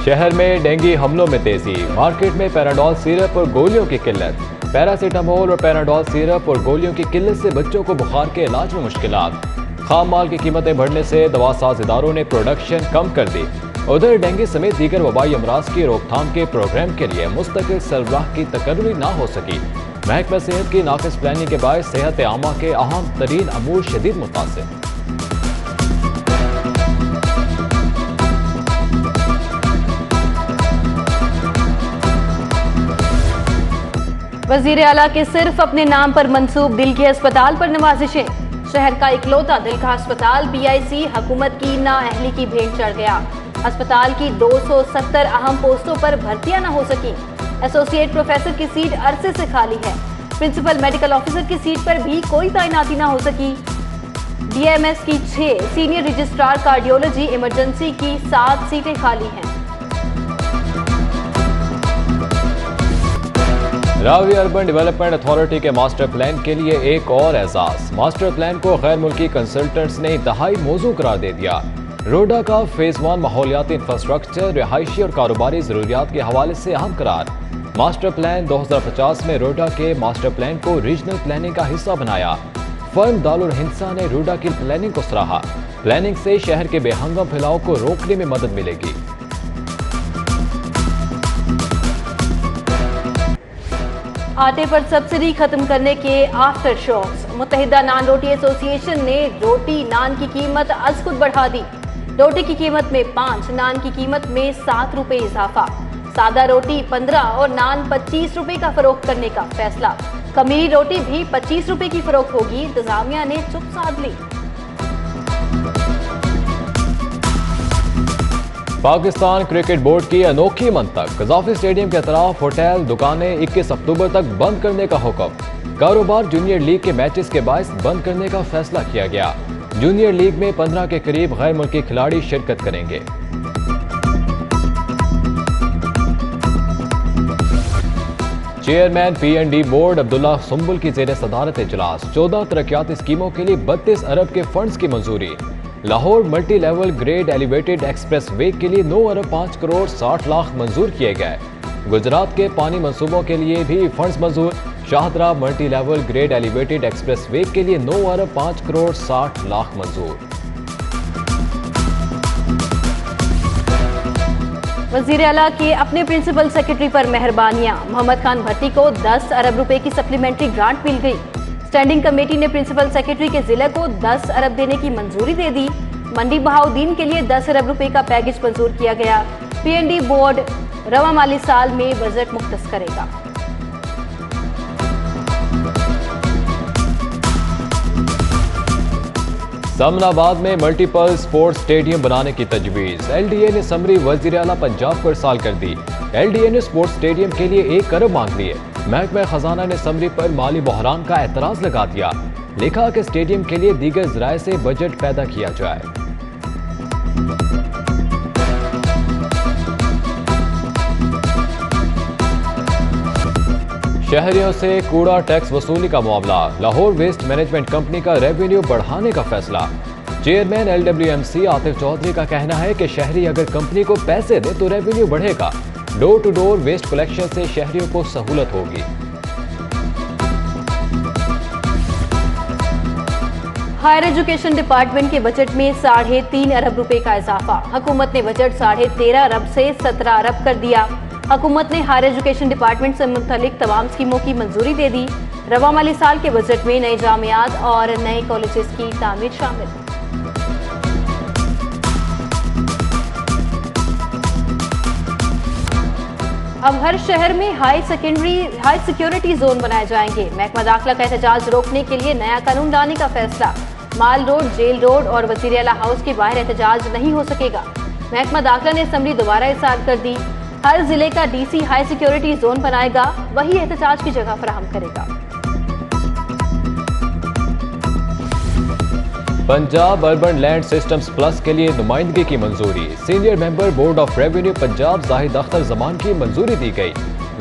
शहर में डेंगू हमलों में तेजी, मार्केट में पैराडॉल सिरप और गोलियों की किल्लत। पैरासीटामोल और पैराडॉल सिरप और गोलियों की किल्लत से बच्चों को बुखार के इलाज में मुश्किलात। खाम माल की कीमतें बढ़ने से दवासाज इदारों ने प्रोडक्शन कम कर दी। उधर डेंगू समेत दीगर वबाई अमराज की रोकथाम के प्रोग्राम के लिए मुस्तकिल सरबराह की तकर्री ना हो सकी। महकमा सेहत की नाकिस प्लानिंग के बाद सेहत आमा के अहम तरीन अमूर शदीद मुतासिर। वजीर आला के सिर्फ अपने नाम पर मंसूब दिल के अस्पताल पर नवाजिशें। शहर का इकलौता दिल का अस्पताल PIC हुकूमत की नाअहली की भेंट चढ़ गया। अस्पताल की 270 अहम पोस्टों पर भर्तियां न हो सकी। एसोसिएट प्रोफेसर की सीट अरसे से खाली है। प्रिंसिपल मेडिकल ऑफिसर की सीट पर भी कोई तैनाती न हो सकी। DMS की 6, सीनियर रजिस्ट्रार कार्डियोलॉजी इमरजेंसी की 7 सीटें खाली हैं। रावी अर्बन डेवलपमेंट अथॉरिटी के मास्टर प्लान के लिए एक और एजाज। मास्टर प्लान को गैर मुल्की कंसल्टेंट्स ने इंतहाई मौजू करार दे दिया। रोडा का फेज 1 माहौलियाती इंफ्रास्ट्रक्चर, रिहायशी और कारोबारी जरूरियात के हवाले से अहम करार। मास्टर प्लान 2050 में रोडा के मास्टर प्लान को रीजनल प्लानिंग का हिस्सा बनाया। फर्म दारुल हिंसा ने रोडा की प्लानिंग को सराहा। प्लानिंग से शहर के बेहंगम फैलाव को रोकने में मदद मिलेगी। आटे पर सब्सिडी खत्म करने के आफ्टर शॉक्स। मुत्तहिदा नान रोटी एसोसिएशन ने रोटी नान की कीमत अज खुद बढ़ा दी। रोटी की कीमत में 5, नान की कीमत में 7 रुपए इजाफा। सादा रोटी 15 और नान 25 रुपए का फरोख्त करने का फैसला। खमीरी रोटी भी 25 रुपए की फरोख्त होगी। इंतजामिया ने चुप साध ली। पाकिस्तान क्रिकेट बोर्ड की अनोखी मंतक। कजाफी स्टेडियम के अतराफ होटल, दुकानें 21 अक्टूबर तक बंद करने का हुक्म। कारोबार जूनियर लीग के मैचेस के बायस बंद करने का फैसला किया गया। जूनियर लीग में 15 के करीब गैर मुल्की खिलाड़ी शिरकत करेंगे। Chairman PND board Abdullah Sumbul की जेर सदारत इजलास। 14 तरक्याती स्कीमों के लिए 32 अरब के फंड्स की मंजूरी। Lahore multi level grade elevated express way के लिए 9 अरब 5 करोड़ 60 लाख मंजूर किए गए। गुजरात के पानी मंसूबों के लिए भी फंड्स मंजूर। Shahdara multi level grade elevated express way के लिए 9 अरब 5 करोड़ 60 लाख मंजूर। वजीर आला के अपने प्रिंसिपल सेक्रेटरी पर मेहरबानियां। मोहम्मद खान भट्टी को 10 अरब रुपए की सप्लीमेंट्री ग्रांट मिल गई। स्टैंडिंग कमेटी ने प्रिंसिपल सेक्रेटरी के जिले को 10 अरब देने की मंजूरी दे दी। मंडी बहाउद्दीन के लिए 10 अरब रुपए का पैकेज मंजूर किया गया। PND बोर्ड रवा माली साल में बजट मुख्तस करेगा। समनाबाद में मल्टीपल स्पोर्ट्स स्टेडियम बनाने की तजवीज। LDA ने समरी वजीर आला पंजाब को इरसाल कर दी। LDA ने स्पोर्ट्स स्टेडियम के लिए 1 अरब मांग लिए। महकमा खजाना ने समरी पर माली बहरान का एतराज लगा दिया। लिखा कि स्टेडियम के लिए दीगर जराए से बजट पैदा किया जाए। शहरियों से कूड़ा टैक्स वसूली का मामला। लाहौर वेस्ट मैनेजमेंट कंपनी का रेवेन्यू बढ़ाने का फैसला। चेयरमैन LWMC आतिफ चौधरी का कहना है कि शहरी अगर कंपनी को पैसे दे तो रेवेन्यू बढ़ेगा। Door to door waste collection से शहरियों को सहूलत होगी। हायर एजुकेशन डिपार्टमेंट के बजट में 3.5 अरब रुपए का इजाफा। हुकूमत ने बजट 13.5 अरब से 17 अरब कर दिया। हुकूमत ने हायर एजुकेशन डिपार्टमेंट से मुतल्लिक तमाम स्कीमों की मंजूरी दे दी। रवा माली साल के बजट में नए जामियात और नए कॉलेजेस की तामीर शामिल। अब हर शहर में हाई सिक्योरिटी जोन बनाए जाएंगे। महकमा दाखिला का एहतजाज रोकने के लिए नया कानून लाने का फैसला। माल रोड, जेल रोड और वजीर आला हाउस के बाहर एहतजाज नहीं हो सकेगा। महकमा दाखिला ने असम्बली दोबारा इरसाल कर दी। हर जिले का DC हाई सिक्योरिटी जोन बनाएगा, वही एहतजाज की जगह फराहम करेगा। Punjab urban land systems plus के लिए नुमाइंदगी की मंजूरी। Senior member board of revenue Punjab Zahid Akhtar Zaman की मंजूरी दी गई।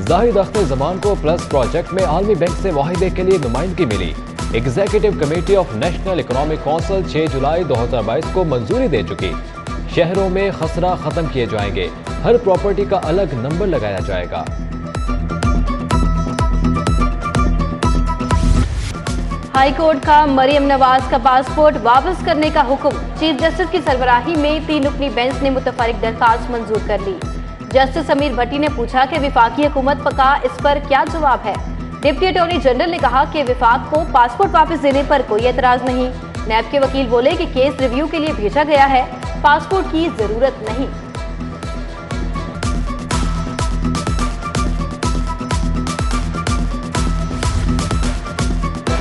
जाहिद अख्तर जमान को प्लस प्रोजेक्ट में आलमी बैंक से मुआहिदे के लिए नुमाइंदगी मिली। Executive committee of national economic council 6 जुलाई 2022 को मंजूरी दे चुकी। शहरों में खसरा खत्म किए जाएंगे। हर प्रॉपर्टी का अलग नंबर लगाया जाएगा। हाई कोर्ट का मरियम नवाज का पासपोर्ट वापस करने का हुक्म। चीफ जस्टिस की सरबराही में 3 रुकनी बेंच ने मुतफरिक दरखास्त मंजूर कर ली। जस्टिस समीर भट्टी ने पूछा कि विफाकी हुकूमत का इस पर क्या जवाब है। डिप्टी अटॉर्नी जनरल ने कहा कि विफाक को पासपोर्ट वापस देने पर कोई एतराज नहीं। नैब के वकील बोले कि केस रिव्यू के लिए भेजा गया है, पासपोर्ट की जरूरत नहीं।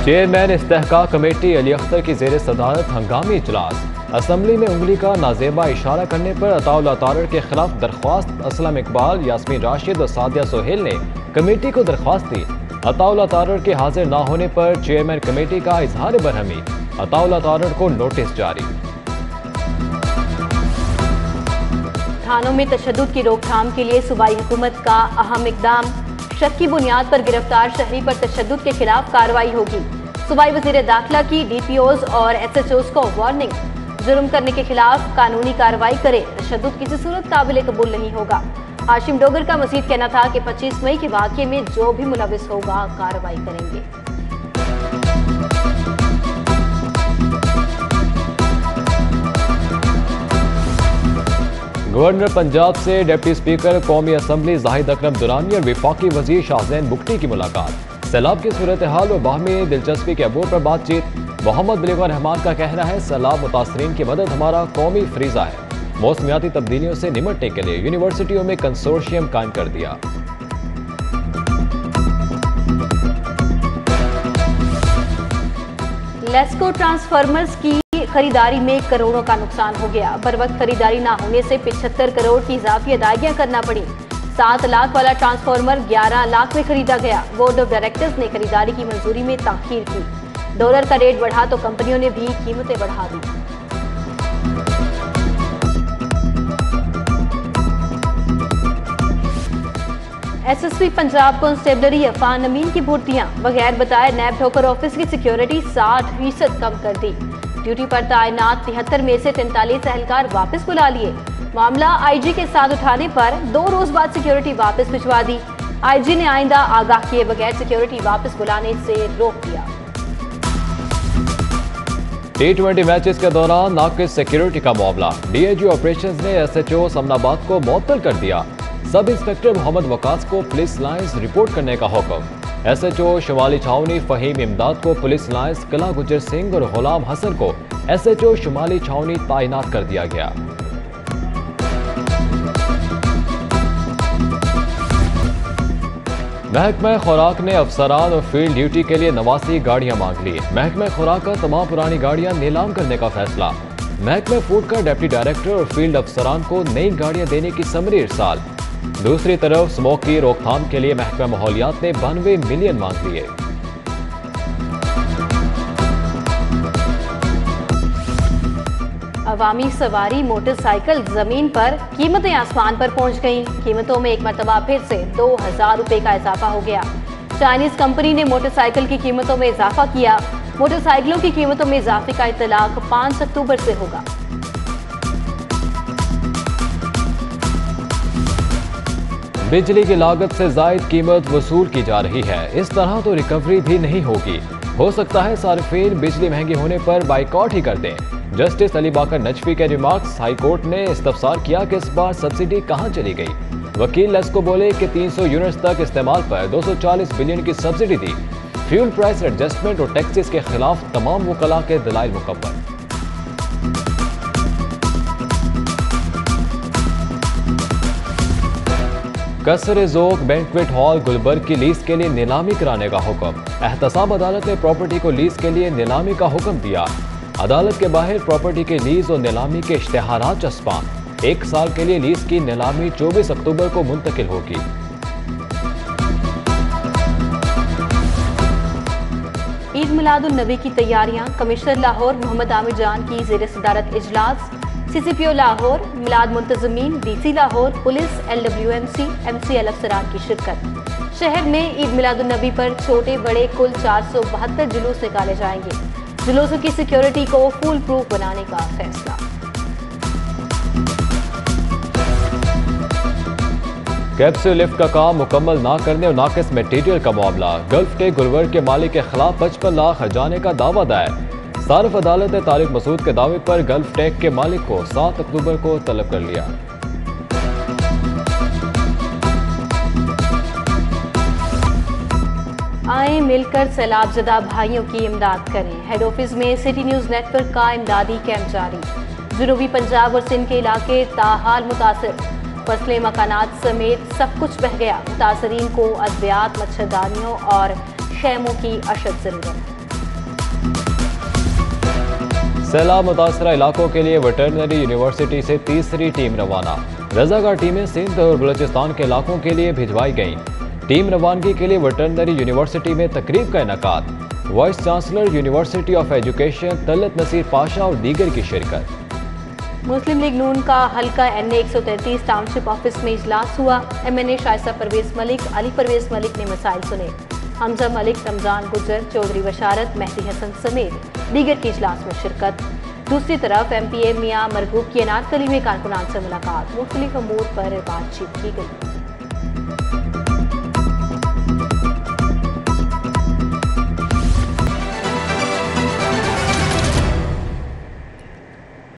चेयरमैन इस्तेहकाक कमेटी अली अख्तर की जेर सदारत हंगामी इजलास। असम्बली में उंगली का नाजेबा इशारा करने पर अताउल्लाह तारड़ के खिलाफ दरख्वास्त। असलम इकबाल, यास्मीन राशिद और सादिया सोहेल ने कमेटी को दरख्वास्त दी। अताउल्लाह तारड़ के हाजिर न होने पर चेयरमैन कमेटी का इजहार बरहमी। अताउल्लाह तारड़ को नोटिस जारी। थानों में तशद्दुद की रोकथाम के लिए सूबाई हुकूमत का अहम इकदाम। शक की बुनियाद पर गिरफ्तार शहरी पर तशद्दुद के खिलाफ कार्रवाई होगी। सूबाई वजीर दाखिला की DPOs और SHOs को वार्निंग। जुर्म करने के खिलाफ कानूनी कार्रवाई करे, तशद्दुद किसी सूरत काबिल कबूल नहीं होगा। हाशिम डोगर का मजीद कहना था कि 25 मई के वाक़ये में जो भी मुलविस होगा कार्रवाई करेंगे। गवर्नर पंजाब से डिप्टी स्पीकर कौमी असम्बली जाहिद अकरम दुरानी और वफाकी वजीर शाहजैन बुगटी की मुलाकात। सैलाब की सूरत हाल और बाहमी दिलचस्पी के अबूर पर बातचीत। मोहम्मद बिलीगर रहमान का कहना है सैलाब मुतासरीन की मदद हमारा कौमी फरीजा है। मौसमियाती तब्दीलियों से निपटने के लिए यूनिवर्सिटियों में कंसोर्शियम कायम कर दिया। लेस्को ट्रांसफार्मर्स की खरीदारी में करोड़ों का नुकसान हो गया। बर वक्त खरीदारी न होने से 75 करोड़ की इजाफी अदायगियां करना पड़ी। 7 लाख वाला ट्रांसफार्मर 11 लाख में खरीदा गया। बोर्ड ऑफ डायरेक्टर्स ने खरीदारी की मंजूरी में ताखीर की। डॉलर का रेट बढ़ा तो कंपनियों ने भी कीमतें बढ़ा दी। SSP पंजाब कांस्टेबलरी अफान अमीन की भर्तियां बगैर बताए नैब ठोकर ऑफिस की सिक्योरिटी 60% कम कर दी। ड्यूटी पर तैनात 73 में से 43 एहलकार वापस बुला लिए। मामला IG के साथ उठाने पर 2 रोज बाद सिक्योरिटी वापस भिजवा दी। IG ने आइंदा आगाह किए बगैर सिक्योरिटी वापस बुलाने से रोक दिया। T20 मैचेस के दौरान नाकिस सिक्योरिटी का मामला। DIG ऑपरेशंस ने SHO समनाबाद को मुअत्तल कर दिया। सब इंस्पेक्टर मोहम्मद वकास को पुलिस लाइंस रिपोर्ट करने का हुक्म। SHO शुमाली छावनी फहीम इमदाद को पुलिस लाइंस, कला गुजर सिंह और गुलाम हसन को SHO शुमाली छावनी तैनात कर दिया गया। महकमा खुराक ने अफसरान और फील्ड ड्यूटी के लिए 89 गाड़ियां मांग ली। महकमा खुराक का तमाम पुरानी गाड़ियां नीलाम करने का फैसला। महकमा फूड का डिप्टी डायरेक्टर और फील्ड अफसरान को नई गाड़ियां देने की समरी इरसाल। दूसरी तरफ स्मोक की रोकथाम के लिए महकमा माहौलियात ने 92 मिलियन मांग लिए। अवामी सवारी मोटरसाइकिल जमीन पर कीमतें आसमान पर पहुंच गईं। कीमतों में एक मरतबा फिर से 2000 रुपए का इजाफा हो गया। चाइनीज कंपनी ने मोटरसाइकिल की कीमतों में इजाफा किया। मोटरसाइकिलों की कीमतों में इजाफे का इतलाक 5 अक्टूबर से होगा। बिजली की लागत से जायद कीमत वसूल की जा रही है। इस तरह तो रिकवरी भी नहीं होगी। हो सकता है सार्फिन बिजली महंगी होने पर बाइकआउट ही कर दें। जस्टिस अली बाकर नजफी के रिमार्क्स। हाई कोर्ट ने इस्तफसार किया कि इस बार सब्सिडी कहां चली गई। वकील लेस्को बोले कि 300 यूनिट्स तक इस्तेमाल पर 240 बिलियन की सब्सिडी दी। फ्यूल प्राइस एडजस्टमेंट और टैक्सेस के खिलाफ तमाम वकला के दलाइल मुकम्मल। कसर ज़ोक बैंक्वेट हॉल गुलबर्ग की लीज के लिए नीलामी कराने का हुक्म। एहतसाब अदालत ने प्रॉपर्टी को लीज के लिए नीलामी का हुक्म दिया। अदालत के बाहर प्रॉपर्टी के लीज और नीलामी के इश्तेहारात चस्पा। 1 साल के लिए लीज की नीलामी 24 अक्टूबर को मुंतकिल होगी। ईद मिलादुन नबी की तैयारियां। कमिश्नर लाहौर मोहम्मद आमिर जान की ज़ेर सदारत इजलास। CCPO लाहौर, मिलाद मुंतज़मीन, DC Lahore, police, LWMC, MCL अफसरान की शिरकत। शहर में ईद मिलादुन नबी पर छोटे बड़े कुल 472 जुलूस निकाले जाएंगे। जुलूसों की सिक्योरिटी को फुल प्रूफ बनाने का फैसला। कैप्सूल लिफ्ट का काम मुकम्मल ना करने और नाकिस मटेरियल का मामला। गल्फ टेक गुलवर्ग के मालिक के खिलाफ 55 लाख हर्जाने का दावा दायर। सारफ अदालत ने तारिक मसूद के दावे पर गल्फ टेक के मालिक को 7 अक्टूबर को तलब कर लिया। आए मिलकर सैलाबजदा भाइयों की इमदाद करें। हेड ऑफिस में सिटी न्यूज नेटवर्क का इमदादी कैंप जारी। जुनूबी पंजाब और सिंध के इलाके ताहाल मुतासर, फसलें मकानात समेत सब कुछ बह गया। मुतासरीन को अद्वियात, मच्छरदानियों और खैमों की अशद जरूरत। सैलाब मुतासरा इलाकों के लिए वेटरनरी यूनिवर्सिटी से तीसरी टीम रवाना। रजाकार टीमें सिंध और बलूचिस्तान के इलाकों के लिए भिजवाई गईं। टीम रवानगी के लिए वेटरनरी यूनिवर्सिटी में तकरीब का इनेकाद। Vice chancellor university of education Talat Naseer Pasha और दीगर की शिरकत। मुस्लिम लीग नून का हल्का NA 133 टाउनशिप ऑफिस में इजलास हुआ। MNA शाइस्ता परवेज मलिक, अली परवेज मलिक ने मसाइल सुने। हमजा मलिक, रमजान गुजर, चौधरी बशारत, मेहदी हसन समेत दीगर की इजलास में शिरकत। दूसरी तरफ MPA मियां मरगूब की अनारकली में कारकुनान से मुलाकात। मुख्तलिफ अमूर पर बातचीत की गई।